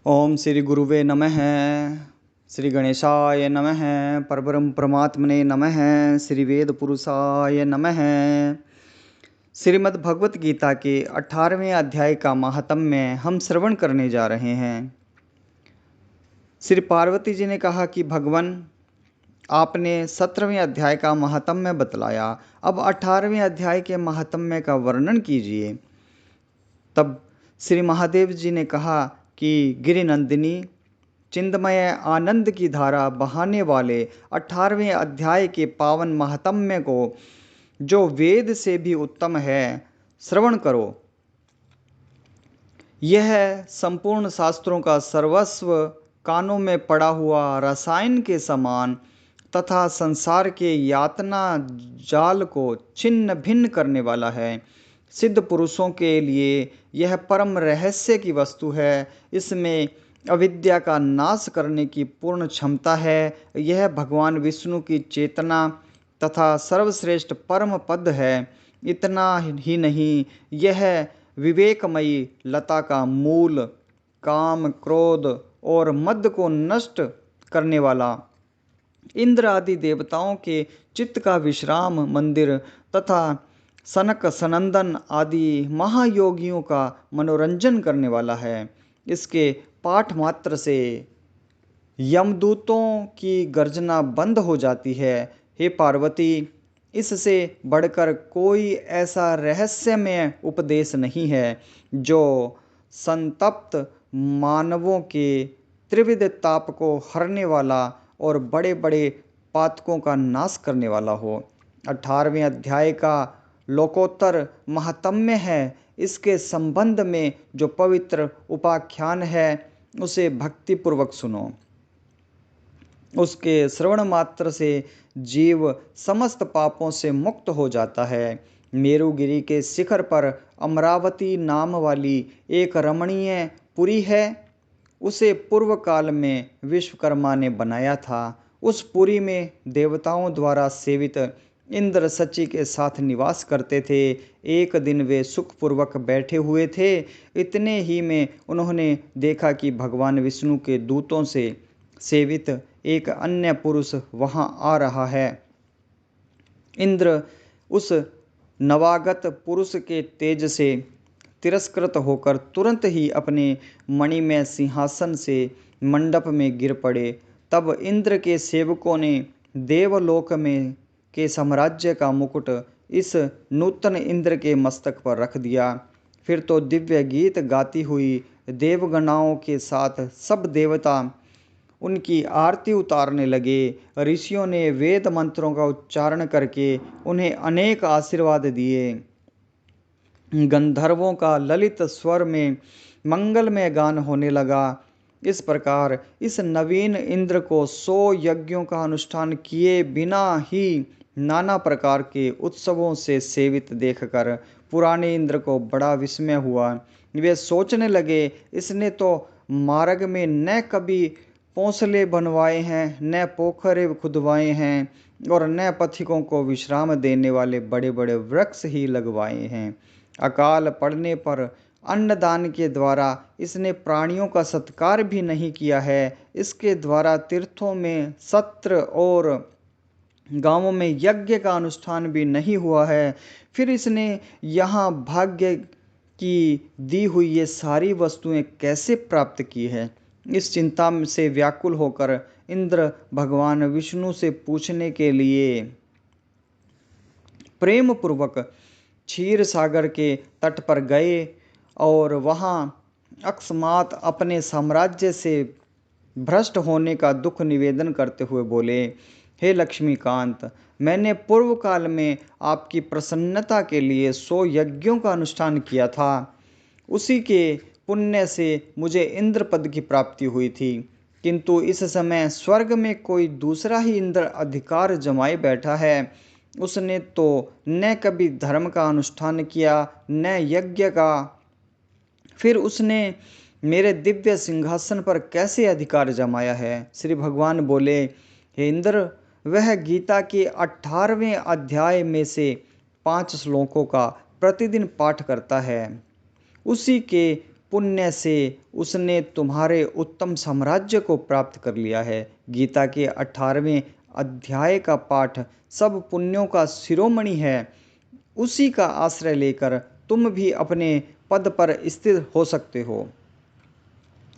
ओम श्री गुरुवे नमः। श्री गणेशाय नमः। परब्रह्म परमात्मने नमः। श्री वेद पुरुषाय नमः। श्रीमद् भगवत गीता के 18वें अध्याय का महात्म्य हम श्रवण करने जा रहे हैं। श्री पार्वती जी ने कहा कि भगवान आपने 17वें अध्याय का महात्म्य बतलाया, अब 18वें अध्याय के महात्म्य का वर्णन कीजिए। तब श्री महादेव जी ने कहा कि गिरिनंदिनी चिंतमय आनंद की धारा बहाने वाले 18वें अध्याय के पावन महात्म्य को, जो वेद से भी उत्तम है, श्रवण करो। यह संपूर्ण शास्त्रों का सर्वस्व, कानों में पड़ा हुआ रसायन के समान तथा संसार के यातना जाल को छिन्न भिन्न करने वाला है। सिद्ध पुरुषों के लिए यह परम रहस्य की वस्तु है। इसमें अविद्या का नाश करने की पूर्ण क्षमता है। यह भगवान विष्णु की चेतना तथा सर्वश्रेष्ठ परम पद है। इतना ही नहीं, यह विवेकमयी लता का मूल, काम, क्रोध और मद को नष्ट करने वाला, इंद्र आदि देवताओं के चित्त का विश्राम मंदिर तथा सनक सनंदन आदि महायोगियों का मनोरंजन करने वाला है। इसके पाठ मात्र से यमदूतों की गर्जना बंद हो जाती है। हे पार्वती, इससे बढ़कर कोई ऐसा रहस्यमय उपदेश नहीं है जो संतप्त मानवों के त्रिविध ताप को हरने वाला और बड़े बड़े पातकों का नाश करने वाला हो। 18वें अध्याय का लोकोत्तर महात्म्य है। इसके संबंध में जो पवित्र उपाख्यान है, उसे भक्तिपूर्वक सुनो। उसके श्रवण मात्र से जीव समस्त पापों से मुक्त हो जाता है। मेरुगिरी के शिखर पर अमरावती नाम वाली एक रमणीय पुरी है। उसे पूर्व काल में विश्वकर्मा ने बनाया था। उस पुरी में देवताओं द्वारा सेवित इंद्र सची के साथ निवास करते थे। एक दिन वे सुखपूर्वक बैठे हुए थे। इतने ही में उन्होंने देखा कि भगवान विष्णु के दूतों से सेवित एक अन्य पुरुष वहां आ रहा है। इंद्र उस नवागत पुरुष के तेज से तिरस्कृत होकर तुरंत ही अपने मणिमय सिंहासन से मंडप में गिर पड़े। तब इंद्र के सेवकों ने देवलोक में के साम्राज्य का मुकुट इस नूतन इंद्र के मस्तक पर रख दिया। फिर तो दिव्य गीत गाती हुई देवगणाओं के साथ सब देवता उनकी आरती उतारने लगे। ऋषियों ने वेद मंत्रों का उच्चारण करके उन्हें अनेक आशीर्वाद दिए। गंधर्वों का ललित स्वर में मंगलमय गान होने लगा। इस प्रकार इस नवीन इंद्र को 100 यज्ञों का अनुष्ठान किए बिना ही नाना प्रकार के उत्सवों से सेवित देखकर पुराने इंद्र को बड़ा विस्मय हुआ। वे सोचने लगे, इसने तो मार्ग में न कभी पोंसले बनवाए हैं, न पोखरे खुदवाए हैं और न पथिकों को विश्राम देने वाले बड़े बड़े वृक्ष ही लगवाए हैं। अकाल पड़ने पर अन्नदान के द्वारा इसने प्राणियों का सत्कार भी नहीं किया है। इसके द्वारा तीर्थों में सत्र और गांवों में यज्ञ का अनुष्ठान भी नहीं हुआ है। फिर इसने यहाँ भाग्य की दी हुई ये सारी वस्तुएं कैसे प्राप्त की है। इस चिंता से व्याकुल होकर इंद्र भगवान विष्णु से पूछने के लिए प्रेम पूर्वक क्षीर सागर के तट पर गए और वहां अकस्मात अपने साम्राज्य से भ्रष्ट होने का दुख निवेदन करते हुए बोले, हे लक्ष्मीकांत, मैंने पूर्व काल में आपकी प्रसन्नता के लिए 100 यज्ञों का अनुष्ठान किया था। उसी के पुण्य से मुझे इंद्र पद की प्राप्ति हुई थी। किंतु इस समय स्वर्ग में कोई दूसरा ही इंद्र अधिकार जमाए बैठा है। उसने तो न कभी धर्म का अनुष्ठान किया, न यज्ञ का। फिर उसने मेरे दिव्य सिंहासन पर कैसे अधिकार जमाया है। श्री भगवान बोले, हे इंद्र, वह गीता के 18वें अध्याय में से 5 श्लोकों का प्रतिदिन पाठ करता है। उसी के पुण्य से उसने तुम्हारे उत्तम साम्राज्य को प्राप्त कर लिया है। गीता के 18वें अध्याय का पाठ सब पुण्यों का शिरोमणि है। उसी का आश्रय लेकर तुम भी अपने पद पर स्थिर हो सकते हो।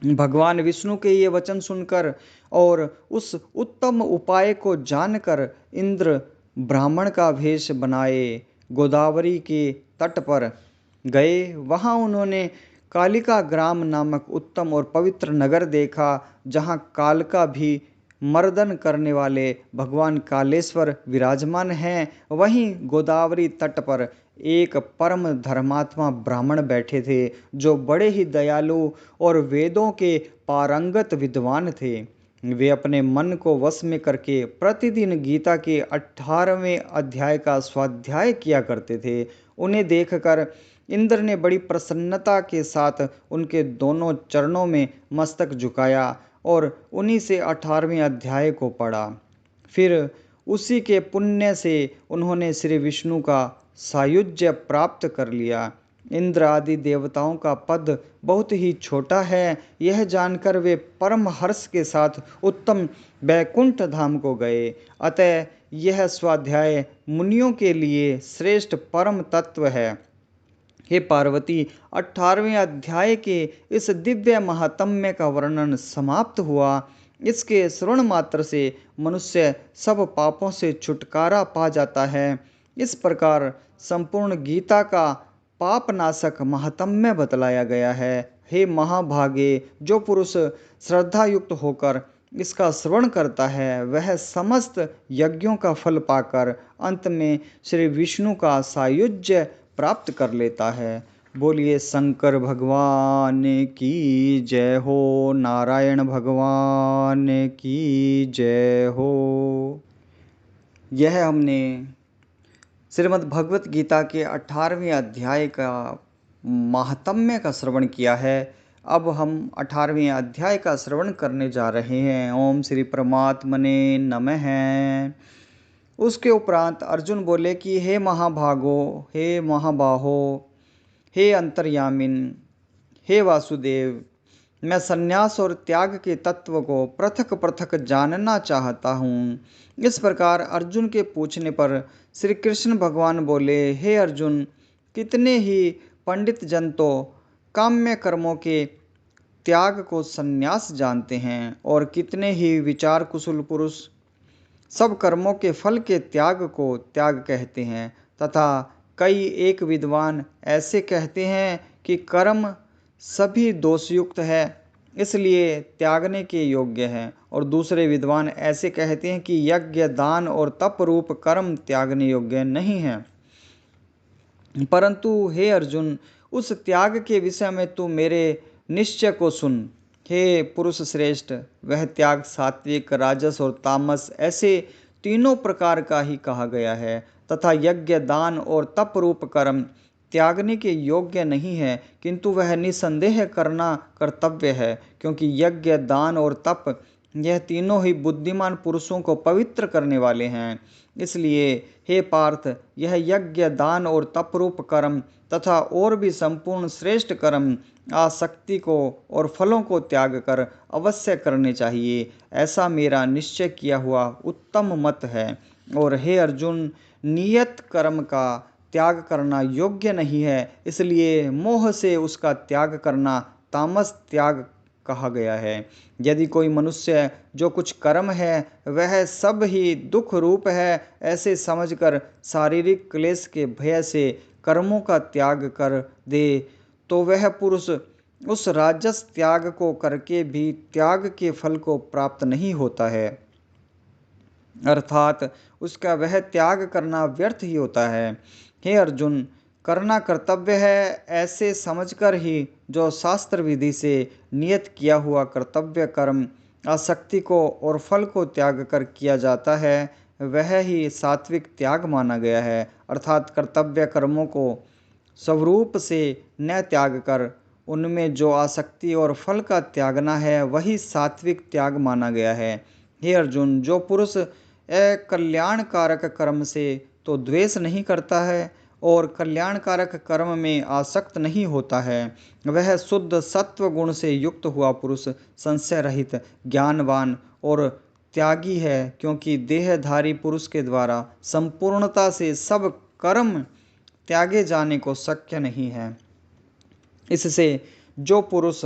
भगवान विष्णु के ये वचन सुनकर और उस उत्तम उपाय को जानकर इंद्र ब्राह्मण का वेश बनाए गोदावरी के तट पर गए। वहां उन्होंने कालिका ग्राम नामक उत्तम और पवित्र नगर देखा, जहां कालका भी मर्दन करने वाले भगवान कालेश्वर विराजमान हैं। वहीं गोदावरी तट पर एक परम धर्मात्मा ब्राह्मण बैठे थे, जो बड़े ही दयालु और वेदों के पारंगत विद्वान थे। वे अपने मन को वश में करके प्रतिदिन गीता के 18वें अध्याय का स्वाध्याय किया करते थे। उन्हें देखकर इंद्र ने बड़ी प्रसन्नता के साथ उनके दोनों चरणों में मस्तक झुकाया और उन्हीं से 18वें अध्याय को पढ़ा। फिर उसी के पुण्य से उन्होंने श्री विष्णु का सायुज्य प्राप्त कर लिया। इंद्र आदि देवताओं का पद बहुत ही छोटा है, यह जानकर वे परम हर्ष के साथ उत्तम वैकुंठ धाम को गए। अतः यह स्वाध्याय मुनियों के लिए श्रेष्ठ परम तत्व है। हे पार्वती, 18वें अध्याय के इस दिव्य महात्म्य का वर्णन समाप्त हुआ। इसके श्रवण मात्र से मनुष्य सब पापों से छुटकारा पा जाता है। इस प्रकार संपूर्ण गीता का पापनाशक महात्म्य बतलाया गया है। हे महाभागे, जो पुरुष श्रद्धायुक्त होकर इसका श्रवण करता है, वह समस्त यज्ञों का फल पाकर अंत में श्री विष्णु का सायुज्य प्राप्त कर लेता है। बोलिए शंकर भगवान की जय हो, नारायण भगवान की जय हो। यह हमने श्रीमद् भगवत गीता के 18वें अध्याय का महात्म्य का श्रवण किया है। अब हम 18वें अध्याय का श्रवण करने जा रहे हैं। ओम श्री परमात्मने नमः। उसके उपरांत अर्जुन बोले कि हे महाभागो, हे महाबाहो, हे अंतर्यामिन, हे वासुदेव, मैं संन्यास और त्याग के तत्व को पृथक पृथक जानना चाहता हूँ। इस प्रकार अर्जुन के पूछने पर श्री कृष्ण भगवान बोले, हे अर्जुन, कितने ही पंडित जन तो काम्य कर्मों के त्याग को संन्यास जानते हैं, और कितने ही विचार कुशल पुरुष सब कर्मों के फल के त्याग को त्याग कहते हैं, तथा कई एक विद्वान ऐसे कहते हैं कि कर्म सभी दोषयुक्त है, इसलिए त्यागने के योग्य है, और दूसरे विद्वान ऐसे कहते हैं कि यज्ञ, दान और तप रूप कर्म त्यागने योग्य नहीं है। परंतु हे अर्जुन, उस त्याग के विषय में तू मेरे निश्चय को सुन। हे पुरुष श्रेष्ठ, वह त्याग सात्विक, राजस और तामस ऐसे तीनों प्रकार का ही कहा गया है, तथा यज्ञ, दान और तप रूप कर्म त्यागने के योग्य नहीं है, किंतु वह निसंदेह करना कर्तव्य है, क्योंकि यज्ञ, दान और तप यह तीनों ही बुद्धिमान पुरुषों को पवित्र करने वाले हैं। इसलिए हे पार्थ, यह यज्ञ, दान और तप रूप कर्म तथा और भी संपूर्ण श्रेष्ठ कर्म आसक्ति को और फलों को त्याग कर अवश्य करने चाहिए, ऐसा मेरा निश्चय किया हुआ उत्तम मत है। और हे अर्जुन, नियत कर्म का त्याग करना योग्य नहीं है, इसलिए मोह से उसका त्याग करना तामस त्याग कहा गया है। यदि कोई मनुष्य जो कुछ कर्म है वह सब ही दुख रूप है, ऐसे समझकर शारीरिक क्लेश के भय से कर्मों का त्याग कर दे, तो वह पुरुष उस राजस त्याग को करके भी त्याग के फल को प्राप्त नहीं होता है, अर्थात उसका वह त्याग करना व्यर्थ ही होता है। हे अर्जुन, करना कर्तव्य है ऐसे समझकर ही जो शास्त्र विधि से नियत किया हुआ कर्तव्य कर्म आसक्ति को और फल को त्याग कर किया जाता है, वह ही सात्विक त्याग माना गया है। अर्थात कर्तव्य कर्मों को स्वरूप से न त्याग कर उनमें जो आसक्ति और फल का त्यागना है, वही सात्विक त्याग माना गया है। हे अर्जुन, जो पुरुष अकल्याणकारक कर्म से तो द्वेष नहीं करता है और कल्याणकारक कर्म में आसक्त नहीं होता है, वह शुद्ध सत्व गुण से युक्त हुआ पुरुष संशय रहित, ज्ञानवान और त्यागी है, क्योंकि देहधारी पुरुष के द्वारा संपूर्णता से सब कर्म त्यागे जाने को शक्य नहीं है। इससे जो पुरुष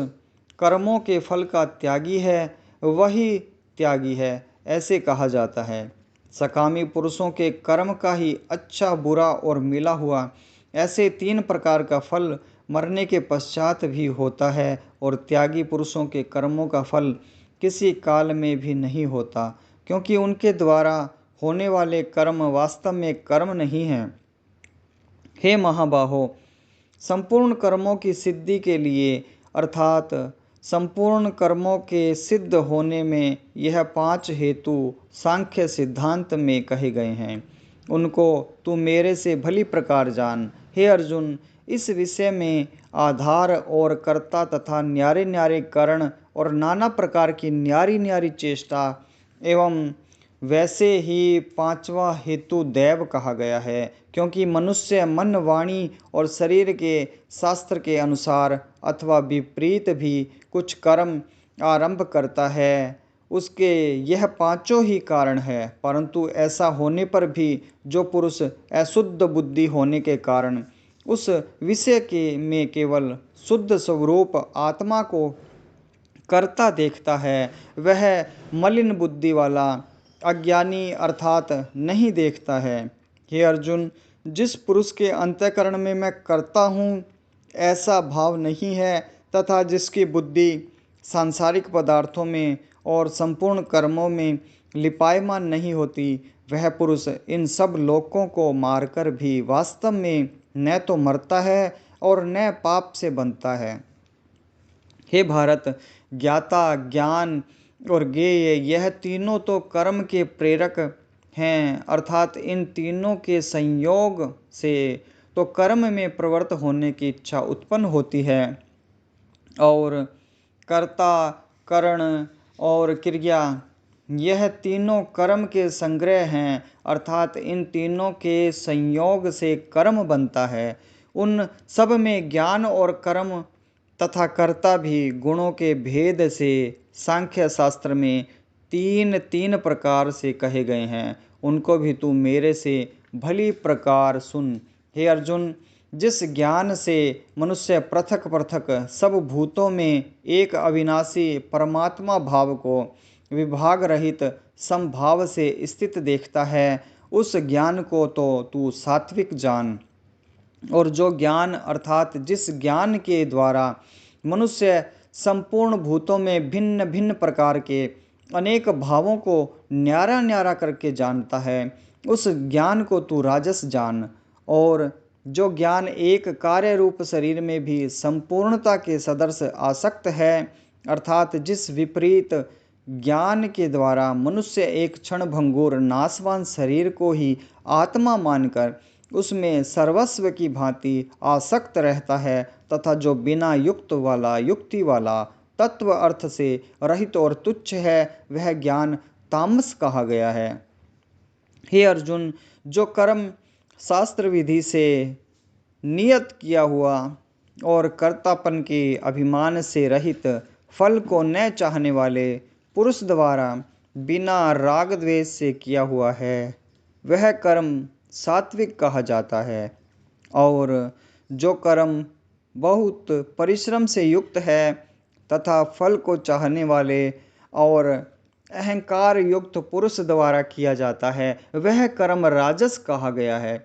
कर्मों के फल का त्यागी है वही त्यागी है ऐसे कहा जाता है। सकामी पुरुषों के कर्म का ही अच्छा बुरा और मिला हुआ ऐसे 3 प्रकार का फल मरने के पश्चात भी होता है, और त्यागी पुरुषों के कर्मों का फल किसी काल में भी नहीं होता, क्योंकि उनके द्वारा होने वाले कर्म वास्तव में कर्म नहीं हैं। हे महाबाहो, संपूर्ण कर्मों की सिद्धि के लिए अर्थात संपूर्ण कर्मों के सिद्ध होने में यह 5 हेतु सांख्य सिद्धांत में कहे गए हैं, उनको तू मेरे से भली प्रकार जान। हे अर्जुन, इस विषय में आधार और कर्ता तथा न्यारे न्यारे कारण और नाना प्रकार की न्यारी न्यारी चेष्टा एवं वैसे ही 5वां हेतु दैव कहा गया है, क्योंकि मनुष्य मन वाणी और शरीर के शास्त्र के अनुसार अथवा विपरीत भी कुछ कर्म आरंभ करता है, उसके यह 5 ही कारण है। परंतु ऐसा होने पर भी जो पुरुष अशुद्ध बुद्धि होने के कारण उस विषय के में केवल शुद्ध स्वरूप आत्मा को कर्ता देखता है, वह मलिन बुद्धि वाला अज्ञानी अर्थात नहीं देखता है। हे अर्जुन, जिस पुरुष के अंतःकरण में मैं करता हूँ ऐसा भाव नहीं है तथा जिसकी बुद्धि सांसारिक पदार्थों में और संपूर्ण कर्मों में लिपायमान नहीं होती, वह पुरुष इन सब लोकों को मारकर भी वास्तव में न तो मरता है और न पाप से बनता है। हे भारत, ज्ञाता, ज्ञान और ज्ञेय यह तीनों तो कर्म के प्रेरक हैं, अर्थात इन तीनों के संयोग से तो कर्म में प्रवृत्त होने की इच्छा उत्पन्न होती है, और कर्ता, करण और क्रिया यह तीनों कर्म के संग्रह हैं, अर्थात इन तीनों के संयोग से कर्म बनता है। उन सब में ज्ञान और कर्म तथा कर्ता भी गुणों के भेद से सांख्य शास्त्र में 3 प्रकार से कहे गए हैं, उनको भी तू मेरे से भली प्रकार सुन। हे अर्जुन, जिस ज्ञान से मनुष्य पृथक पृथक सब भूतों में एक अविनाशी परमात्मा भाव को विभाग रहित समभाव से स्थित देखता है, उस ज्ञान को तो तू सात्विक जान। और जो ज्ञान अर्थात जिस ज्ञान के द्वारा मनुष्य संपूर्ण भूतों में भिन्न भिन्न प्रकार के अनेक भावों को न्यारा न्यारा करके जानता है, उस ज्ञान को तू राजस जान। और जो ज्ञान एक कार्य रूप शरीर में भी संपूर्णता के सदृश आसक्त है, अर्थात जिस विपरीत ज्ञान के द्वारा मनुष्य एक क्षण भंगुर नाशवान शरीर को ही आत्मा मानकर उसमें सर्वस्व की भांति आसक्त रहता है, तथा जो बिना युक्ति वाला तत्व अर्थ से रहित और तुच्छ है, वह ज्ञान तामस कहा गया है। हे अर्जुन, जो कर्म शास्त्र विधि से नियत किया हुआ और कर्तापन के अभिमान से रहित फल को न चाहने वाले पुरुष द्वारा बिना राग द्वेष से किया हुआ है, वह कर्म सात्विक कहा जाता है। और जो कर्म बहुत परिश्रम से युक्त है तथा फल को चाहने वाले और अहंकार युक्त पुरुष द्वारा किया जाता है, वह कर्म राजस कहा गया है।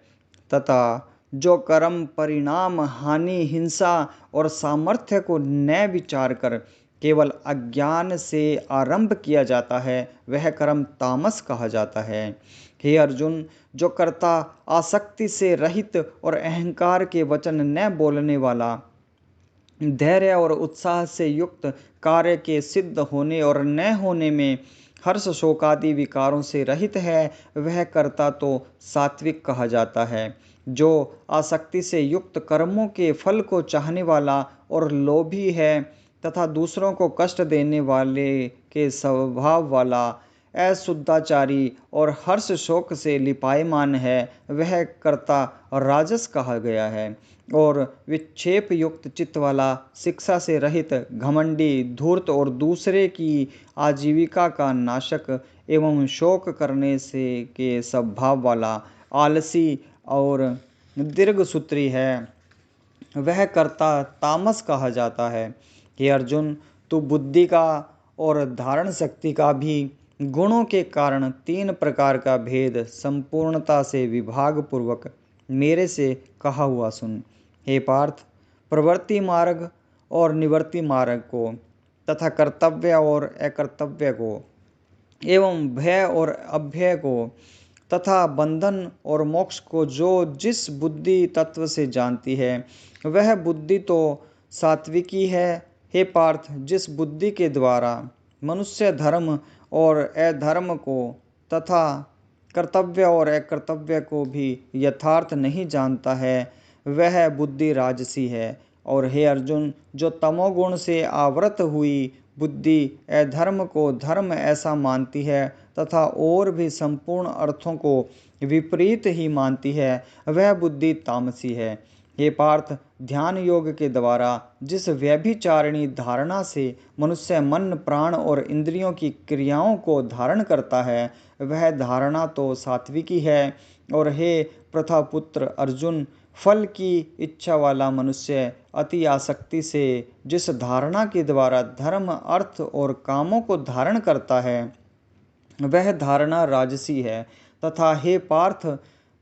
तथा जो कर्म परिणाम, हानि, हिंसा और सामर्थ्य को न विचार कर केवल अज्ञान से आरंभ किया जाता है, वह कर्म तामस कहा जाता है। हे अर्जुन, जो कर्ता आसक्ति से रहित और अहंकार के वचन न बोलने वाला, धैर्य और उत्साह से युक्त, कार्य के सिद्ध होने और न होने में हर्ष शोकादि विकारों से रहित है, वह कर्ता तो सात्विक कहा जाता है। जो आसक्ति से युक्त कर्मों के फल को चाहने वाला और लोभी है तथा दूसरों को कष्ट देने वाले के स्वभाव वाला, अशुद्धाचारी और हर्ष शोक से लिपायमान है, वह कर्ता राजस कहा गया है। और विक्षेप युक्त चित्त वाला, शिक्षा से रहित, घमंडी, धूर्त और दूसरे की आजीविका का नाशक एवं शोक करने से के स्वभाव वाला, आलसी और दीर्घसूत्री है, वह कर्ता तामस कहा जाता है। हे अर्जुन, तू बुद्धि का और धारण शक्ति का भी गुणों के कारण 3 प्रकार का भेद संपूर्णता से विभाग पूर्वक मेरे से कहा हुआ सुन। हे पार्थ, प्रवृत्ति मार्ग और निवृत्ति मार्ग को तथा कर्तव्य और अकर्तव्य को एवं भय और अभय को तथा बंधन और मोक्ष को जो जिस बुद्धि तत्व से जानती है, वह बुद्धि तो सात्विकी है। हे पार्थ, जिस बुद्धि के द्वारा मनुष्य धर्म और अधर्म को तथा कर्तव्य और अकर्तव्य को भी यथार्थ नहीं जानता है, वह बुद्धि राजसी है। और हे अर्जुन, जो तमोगुण से आवृत हुई बुद्धि अधर्म को धर्म ऐसा मानती है तथा और भी संपूर्ण अर्थों को विपरीत ही मानती है, वह बुद्धि तामसी है। हे पार्थ, ध्यान योग के द्वारा जिस व्यभिचारिणी धारणा से मनुष्य मन, प्राण और इंद्रियों की क्रियाओं को धारण करता है, वह धारणा तो सात्विकी है। और हे प्रथापुत्र अर्जुन, फल की इच्छा वाला मनुष्य अति आसक्ति से जिस धारणा के द्वारा धर्म, अर्थ और कामों को धारण करता है, वह धारणा राजसी है। तथा हे पार्थ,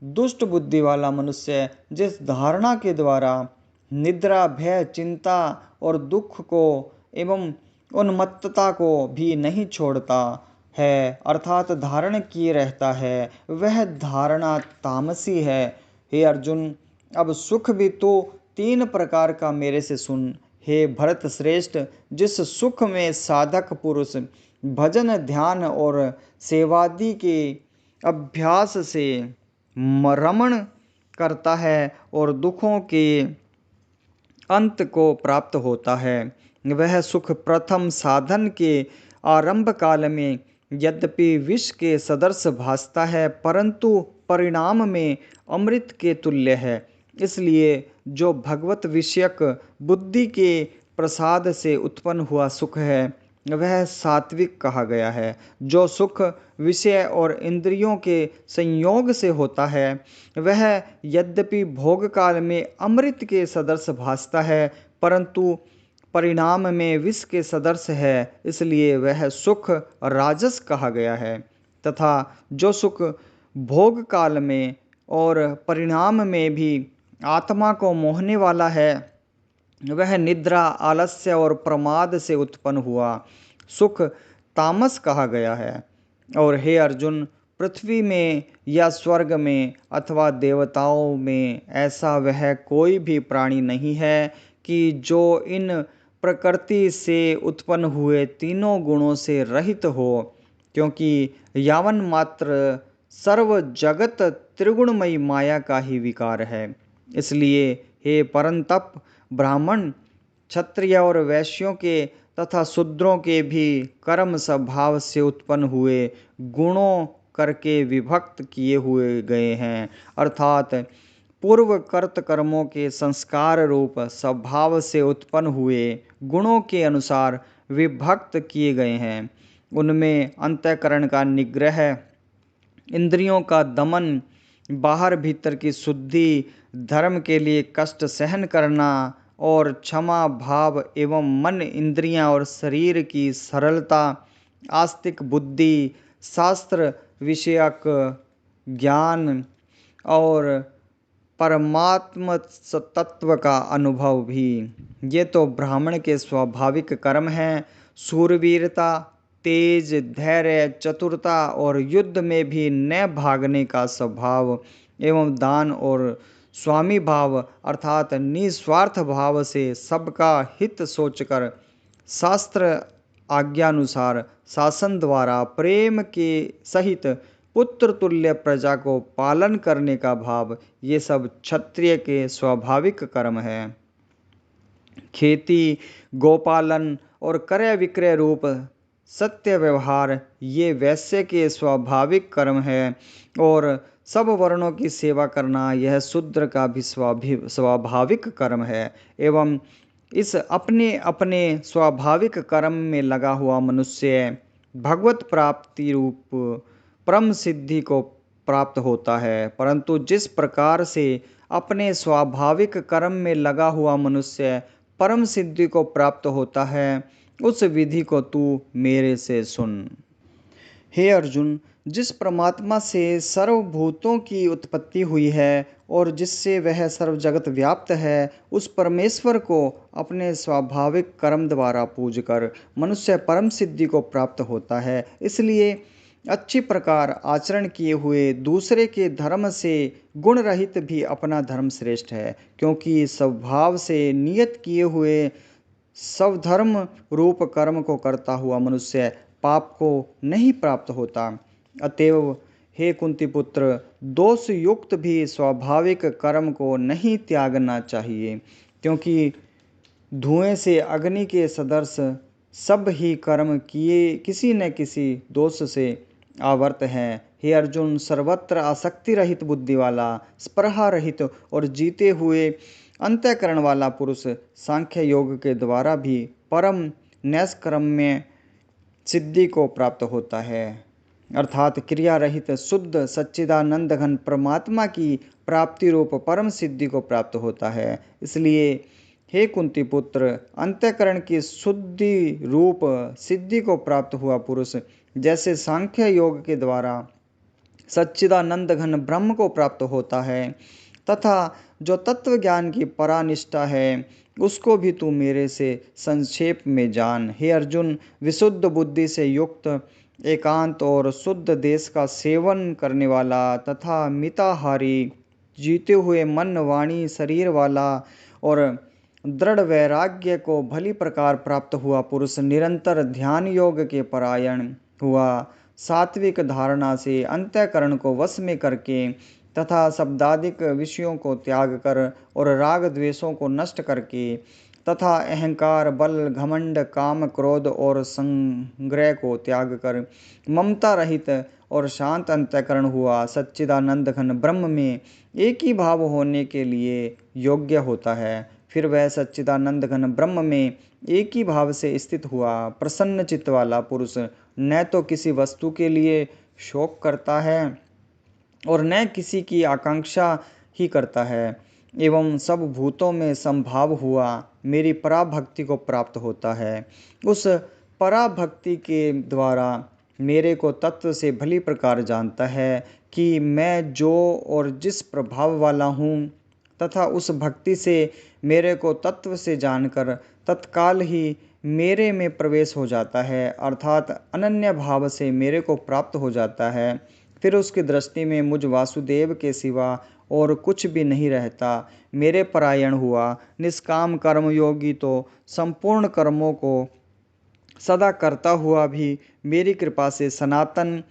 दुष्ट बुद्धि वाला मनुष्य जिस धारणा के द्वारा निद्रा, भय, चिंता और दुख को एवं उन्मत्तता को भी नहीं छोड़ता है, अर्थात धारण किए रहता है, वह धारणा तामसी है। हे अर्जुन, अब सुख भी तो 3 प्रकार का मेरे से सुन। हे भरत श्रेष्ठ, जिस सुख में साधक पुरुष भजन, ध्यान और सेवादि के अभ्यास से रमण करता है और दुखों के अंत को प्राप्त होता है, वह सुख प्रथम साधन के आरंभ काल में यद्यपि विष के सदृश भासता है, परंतु परिणाम में अमृत के तुल्य है। इसलिए जो भगवत विषयक बुद्धि के प्रसाद से उत्पन्न हुआ सुख है, वह सात्विक कहा गया है। जो सुख विषय और इंद्रियों के संयोग से होता है, वह यद्यपि भोग काल में अमृत के सदृश भासता है, परंतु परिणाम में विष के सदृश है, इसलिए वह सुख राजस कहा गया है। तथा जो सुख भोग काल में और परिणाम में भी आत्मा को मोहने वाला है, वह निद्रा, आलस्य और प्रमाद से उत्पन्न हुआ सुख तामस कहा गया है। और हे अर्जुन, पृथ्वी में या स्वर्ग में अथवा देवताओं में ऐसा वह कोई भी प्राणी नहीं है कि जो इन प्रकृति से उत्पन्न हुए तीनों गुणों से रहित हो, क्योंकि यावन मात्र सर्व जगत त्रिगुणमयी माया का ही विकार है। इसलिए हे परंतप, ब्राह्मण, क्षत्रिय और वैश्यों के तथा शूद्रों के भी कर्म स्वभाव से उत्पन्न हुए गुणों करके विभक्त किए हुए गए हैं, अर्थात पूर्व कर्त कर्मों के संस्कार रूप स्वभाव से उत्पन्न हुए गुणों के अनुसार विभक्त किए गए हैं। उनमें अंतःकरण का निग्रह, इंद्रियों का दमन, बाहर भीतर की शुद्धि, धर्म के लिए कष्ट सहन करना और क्षमा भाव एवं मन, इंद्रियां और शरीर की सरलता, आस्तिक बुद्धि, शास्त्र विषयक ज्ञान और परमात्म तत्व का अनुभव भी, ये तो ब्राह्मण के स्वाभाविक कर्म हैं। शूरवीरता, तेज, धैर्य, चतुरता और युद्ध में भी न भागने का स्वभाव एवं दान और स्वामी भाव अर्थात निस्वार्थ भाव से सबका हित सोचकर शास्त्र आज्ञानुसार शासन द्वारा प्रेम के सहित पुत्र तुल्य प्रजा को पालन करने का भाव, ये सब क्षत्रिय के स्वाभाविक कर्म है। खेती, गोपालन और क्रय विक्रय रूप सत्य व्यवहार ये वैश्य के स्वाभाविक कर्म है, और सब वर्णों की सेवा करना यह शूद्र का भी स्वाभाविक कर्म है। एवं इस अपने अपने स्वाभाविक कर्म में लगा हुआ मनुष्य भगवत प्राप्ति रूप परम सिद्धि को प्राप्त होता है। परंतु जिस प्रकार से अपने स्वाभाविक कर्म में लगा हुआ मनुष्य परम सिद्धि को प्राप्त होता है, उस विधि को तू मेरे से सुन। हे अर्जुन, जिस परमात्मा से सर्वभूतों की उत्पत्ति हुई है और जिससे वह सर्व जगत व्याप्त है, उस परमेश्वर को अपने स्वाभाविक कर्म द्वारा पूजकर मनुष्य परम सिद्धि को प्राप्त होता है। इसलिए अच्छी प्रकार आचरण किए हुए दूसरे के धर्म से गुण रहित भी अपना धर्म श्रेष्ठ है, क्योंकि स्वभाव से नियत किए हुए स्वधर्म रूप कर्म को करता हुआ मनुष्य पाप को नहीं प्राप्त होता। अतएव हे कुंती पुत्र, दोष युक्त भी स्वाभाविक कर्म को नहीं त्यागना चाहिए, क्योंकि धुएं से अग्नि के सदृश सब ही कर्म किए किसी न किसी दोष से आवर्त हैं। हे अर्जुन, सर्वत्र आसक्ति रहित बुद्धि वाला, स्पृहा रहित और जीते हुए अंतःकरण वाला पुरुष सांख्य योग के द्वारा भी परम नैष्कर्म में सिद्धि को प्राप्त होता है, अर्थात क्रिया रहित शुद्ध सच्चिदानंद घन परमात्मा की प्राप्ति रूप परम सिद्धि को प्राप्त होता है। इसलिए हे कुंती पुत्र, अंतःकरण की शुद्धि रूप सिद्धि को प्राप्त हुआ पुरुष जैसे सांख्य योग के द्वारा सच्चिदानंद घन ब्रह्म को प्राप्त होता है, तथा जो तत्व ज्ञान की परानिष्ठा है उसको भी तू मेरे से संक्षेप में जान। हे अर्जुन, विशुद्ध बुद्धि से युक्त, एकांत और शुद्ध देश का सेवन करने वाला तथा मिताहारी, जीते हुए मन वाणी शरीर वाला और दृढ़ वैराग्य को भली प्रकार प्राप्त हुआ पुरुष निरंतर ध्यान योग के परायण हुआ, सात्विक धारणा से अंतःकरण को वश में करके तथा शब्दादिक विषयों को त्याग कर और राग द्वेषों को नष्ट करके तथा अहंकार बल घमंड काम क्रोध और संग्रह को त्याग कर ममता रहित और शांत अंतःकरण हुआ, सच्चिदानंद घन ब्रह्म में एक ही भाव होने के लिए योग्य होता है। फिर वह सच्चिदानंद घन ब्रह्म में एक ही भाव से स्थित हुआ प्रसन्न चित्त वाला पुरुष न तो किसी वस्तु के लिए शोक करता है और न किसी की आकांक्षा ही करता है, एवं सब भूतों में संभाव हुआ मेरी पराभक्ति को प्राप्त होता है। उस पराभक्ति के द्वारा मेरे को तत्व से भली प्रकार जानता है कि मैं जो और जिस प्रभाव वाला हूँ, तथा उस भक्ति से मेरे को तत्व से जानकर तत्काल ही मेरे में प्रवेश हो जाता है, अर्थात अनन्य भाव से मेरे को प्राप्त हो जाता है। फिर उसकी दृष्टि में मुझ वासुदेव के सिवा और कुछ भी नहीं रहता, मेरे परायण हुआ। निष्काम कर्मयोगी तो संपूर्ण कर्मों को सदा करता हुआ भी मेरी कृपा से सनातन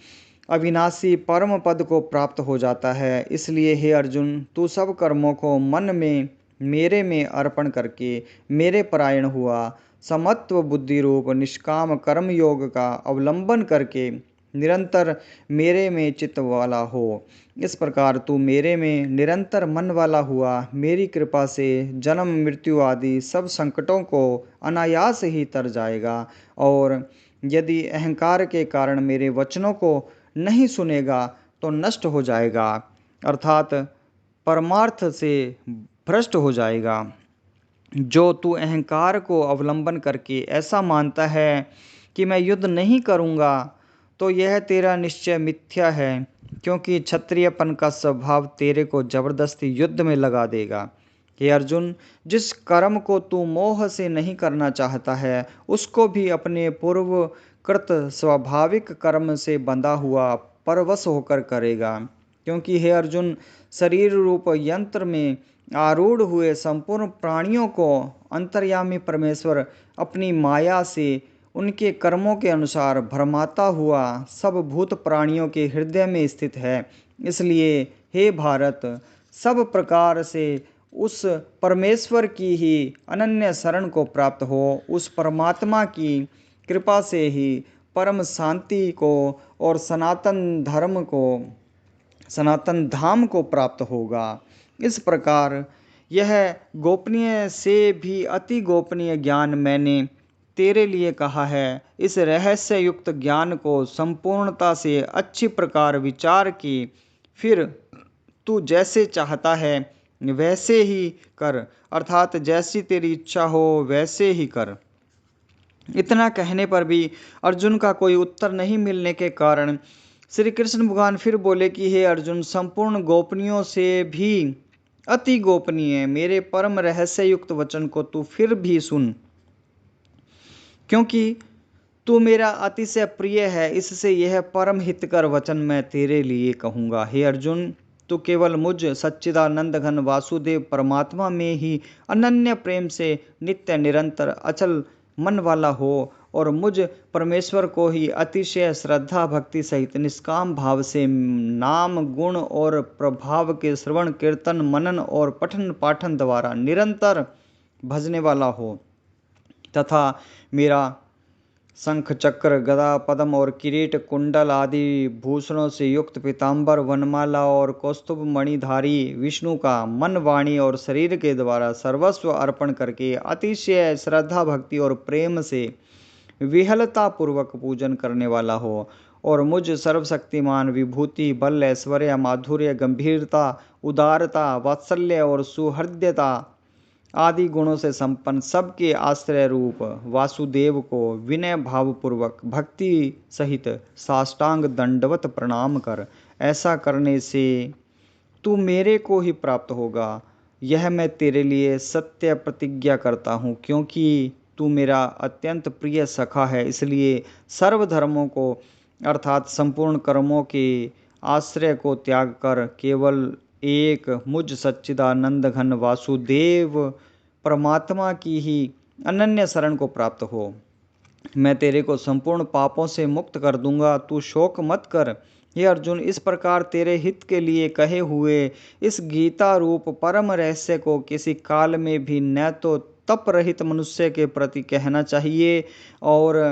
अविनाशी परम पद को प्राप्त हो जाता है। इसलिए हे अर्जुन, तू सब कर्मों को मन में मेरे में अर्पण करके मेरे परायण हुआ, समत्व बुद्धि रूप निष्काम कर्म योग का अवलंबन करके निरंतर मेरे में चित्त वाला हो। इस प्रकार तू मेरे में निरंतर मन वाला हुआ, मेरी कृपा से जन्म मृत्यु आदि सब संकटों को अनायास ही तर जाएगा, और यदि अहंकार के कारण मेरे वचनों को नहीं सुनेगा तो नष्ट हो जाएगा, अर्थात परमार्थ से भ्रष्ट हो जाएगा। जो तू अहंकार को अवलंबन करके ऐसा मानता है कि मैं युद्ध नहीं करूँगा, तो यह तेरा निश्चय मिथ्या है, क्योंकि क्षत्रियपन का स्वभाव तेरे को जबरदस्ती युद्ध में लगा देगा। हे अर्जुन, जिस कर्म को तू मोह से नहीं करना चाहता है उसको भी अपने पूर्व कृत स्वाभाविक कर्म से बंधा हुआ परवश होकर करेगा, क्योंकि हे अर्जुन, शरीर रूप यंत्र में आरूढ़ हुए संपूर्ण प्राणियों को अंतर्यामी परमेश्वर अपनी माया से उनके कर्मों के अनुसार भरमाता हुआ सब भूत प्राणियों के हृदय में स्थित है। इसलिए हे भारत, सब प्रकार से उस परमेश्वर की ही अनन्य शरण को प्राप्त हो। उस परमात्मा की कृपा से ही परम शांति को और सनातन धाम को प्राप्त होगा। इस प्रकार यह गोपनीय से भी अति गोपनीय ज्ञान मैंने तेरे लिए कहा है। इस रहस्य युक्त ज्ञान को संपूर्णता से अच्छी प्रकार विचार की फिर तू जैसे चाहता है वैसे ही कर, अर्थात जैसी तेरी इच्छा हो वैसे ही कर। इतना कहने पर भी अर्जुन का कोई उत्तर नहीं मिलने के कारण श्री कृष्ण भगवान फिर बोले कि हे अर्जुन, संपूर्ण गोपनीयों से भी अति गोपनीय मेरे परम रहस्य युक्त वचन को तू फिर भी सुन, क्योंकि तू मेरा अतिशय प्रिय है। इससे यह परम हितकर वचन मैं तेरे लिए कहूँगा। हे अर्जुन, तू केवल मुझ सच्चिदानंद घन वासुदेव परमात्मा में ही अनन्य प्रेम से नित्य निरंतर अचल मन वाला हो और मुझ परमेश्वर को ही अतिशय श्रद्धा भक्ति सहित निष्काम भाव से नाम गुण और प्रभाव के श्रवण कीर्तन मनन और पठन पाठन द्वारा निरंतर भजने वाला हो, तथा मेरा शंख चक्र गदा पद्म और किरीट कुंडल आदि भूषणों से युक्त पीताम्बर वनमाला और कौस्तुभ मणिधारी विष्णु का मन वाणी और शरीर के द्वारा सर्वस्व अर्पण करके अतिशय श्रद्धा भक्ति और प्रेम से विहलता पूर्वक पूजन करने वाला हो और मुझ सर्वशक्तिमान विभूति बल ऐश्वर्य माधुर्य गंभीरता उदारता वात्सल्य और सुहृदयता आदि गुणों से संपन्न सबके आश्रय रूप वासुदेव को विनय भावपूर्वक भक्ति सहित साष्टांग दंडवत प्रणाम कर। ऐसा करने से तू मेरे को ही प्राप्त होगा, यह मैं तेरे लिए सत्य प्रतिज्ञा करता हूँ। क्योंकि तू मेरा अत्यंत प्रिय सखा है, इसलिए सर्व धर्मों को अर्थात संपूर्ण कर्मों के आश्रय को त्याग कर केवल एक मुझ सच्चिदानंद घन वासुदेव परमात्मा की ही अनन्य शरण को प्राप्त हो। मैं तेरे को संपूर्ण पापों से मुक्त कर दूंगा, तू शोक मत कर। हे अर्जुन, इस प्रकार तेरे हित के लिए कहे हुए इस गीता रूप परम रहस्य को किसी काल में भी न तो तप रहित मनुष्य के प्रति कहना चाहिए और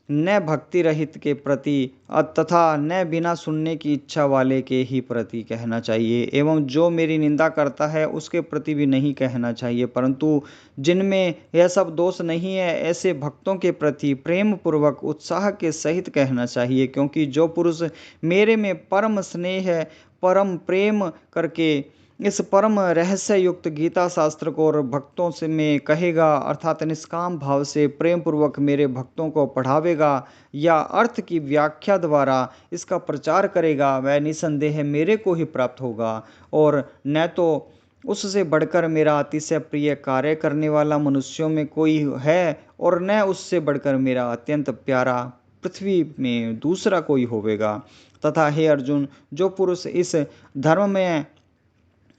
न भक्ति रहित के प्रति तथा न बिना सुनने की इच्छा वाले के ही प्रति कहना चाहिए, एवं जो मेरी निंदा करता है उसके प्रति भी नहीं कहना चाहिए, परंतु जिनमें यह सब दोष नहीं है ऐसे भक्तों के प्रति प्रेम पूर्वक उत्साह के सहित कहना चाहिए। क्योंकि जो पुरुष मेरे में परम स्नेह परम प्रेम करके इस परम रहस्य युक्त गीता शास्त्र को और भक्तों से में कहेगा, अर्थात निष्काम भाव से प्रेम पूर्वक मेरे भक्तों को पढ़ावेगा या अर्थ की व्याख्या द्वारा इसका प्रचार करेगा, वह निसंदेह मेरे को ही प्राप्त होगा और न तो उससे बढ़कर मेरा अतिशय प्रिय कार्य करने वाला मनुष्यों में कोई है और न उससे बढ़कर मेरा अत्यंत प्यारा पृथ्वी में दूसरा कोई होवेगा। तथा हे अर्जुन, जो पुरुष इस धर्म में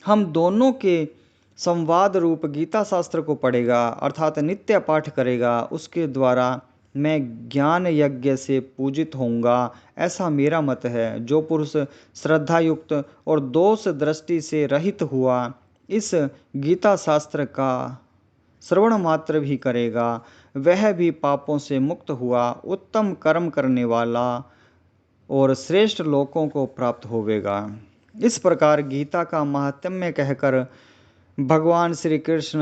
हम दोनों के संवाद रूप गीता शास्त्र को पढ़ेगा अर्थात नित्य पाठ करेगा, उसके द्वारा मैं ज्ञान यज्ञ से पूजित होऊंगा, ऐसा मेरा मत है। जो पुरुष श्रद्धा युक्त और दोष दृष्टि से रहित हुआ इस गीता शास्त्र का श्रवण मात्र भी करेगा, वह भी पापों से मुक्त हुआ उत्तम कर्म करने वाला और श्रेष्ठ लोकों को प्राप्त होवेगा। इस प्रकार गीता का महात्म्य कहकर भगवान श्री कृष्ण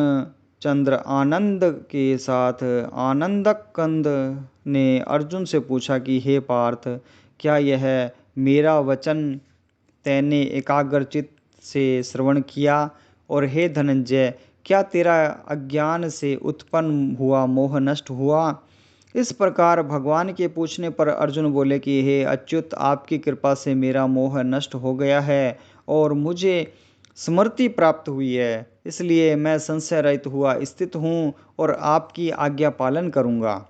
चंद्र आनंद के साथ आनंदकंद ने अर्जुन से पूछा कि हे पार्थ, क्या यह मेरा वचन तैने एकाग्रचित से श्रवण किया? और हे धनंजय, क्या तेरा अज्ञान से उत्पन्न हुआ मोह नष्ट हुआ? इस प्रकार भगवान के पूछने पर अर्जुन बोले कि हे अच्युत, आपकी कृपा से मेरा मोह नष्ट हो गया है और मुझे स्मृति प्राप्त हुई है, इसलिए मैं संशय रहित हुआ स्थित हूँ और आपकी आज्ञा पालन करूँगा।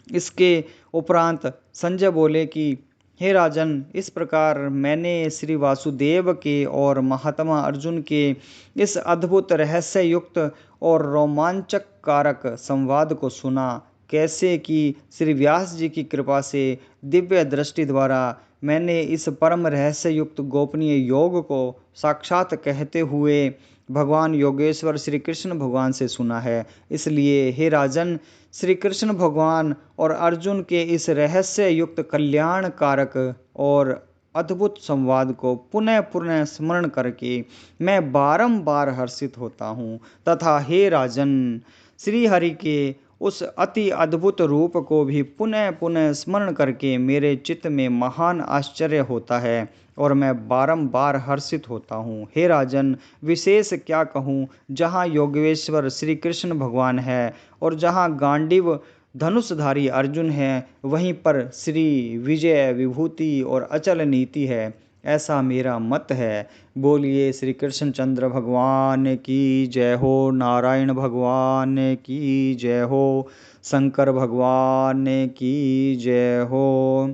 इसके उपरांत संजय बोले कि हे राजन, इस प्रकार मैंने श्री वासुदेव के और महात्मा अर्जुन के इस अद्भुत रहस्य युक्त और रोमांचक कारक संवाद को सुना, कैसे कि श्री व्यास जी की कृपा से दिव्य दृष्टि द्वारा मैंने इस परम रहस्य युक्त गोपनीय योग को साक्षात कहते हुए भगवान योगेश्वर श्री कृष्ण भगवान से सुना है। इसलिए हे राजन, श्री कृष्ण भगवान और अर्जुन के इस रहस्य युक्त कल्याण कारक और अद्भुत संवाद को पुनः पुनः स्मरण करके मैं बारंबार हर्षित होता हूँ, तथा हे राजन, श्री हरि के उस अति अद्भुत रूप को भी पुनः पुनः स्मरण करके मेरे चित्त में महान आश्चर्य होता है और मैं बारंबार हर्षित होता हूँ। हे राजन, विशेष क्या कहूँ, जहाँ योगेश्वर श्री कृष्ण भगवान है और जहाँ गांडीव धनुषधारी अर्जुन है, वहीं पर श्री विजय विभूति और अचल नीति है, ऐसा मेरा मत है। बोलिए श्री कृष्णचंद्र भगवान की जय हो, नारायण भगवान की जय हो, शंकर भगवान की जय हो,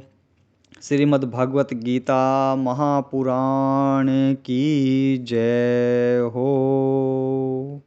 श्रीमद् भगवत गीता महापुराण की जय हो।